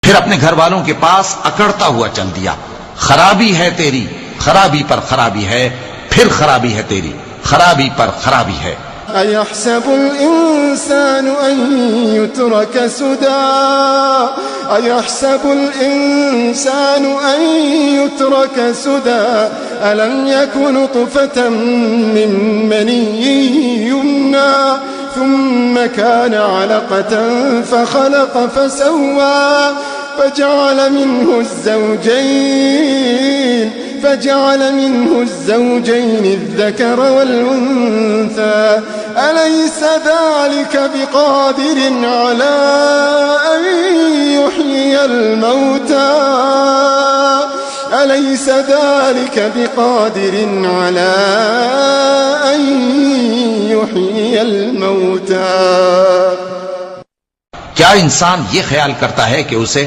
फिर अपने घर वालों के पास अकड़ता हुआ चल दिया। खराबी है तेरी, खराबी पर खराबी है, फिर खराबी है तेरी, खराबी पर खराबी है। अयहसबुल इंसानु अन युत्रक सुदा, अयहसबुल इंसानु अन युत्रक सुदा, अलम यकुन नुतफतन मिन मनिय्यिन युम्ना, थुम्मा कान अलक़तन फख़लक़ फसव्वा, فجعل منه الزوجين الذكر والأنثى أليس ذلك بقادر على أن يحيي الموتى أليس ذلك بقادر على أن يحيي الموتى। क्या इंसान ये ख्याल करता है कि उसे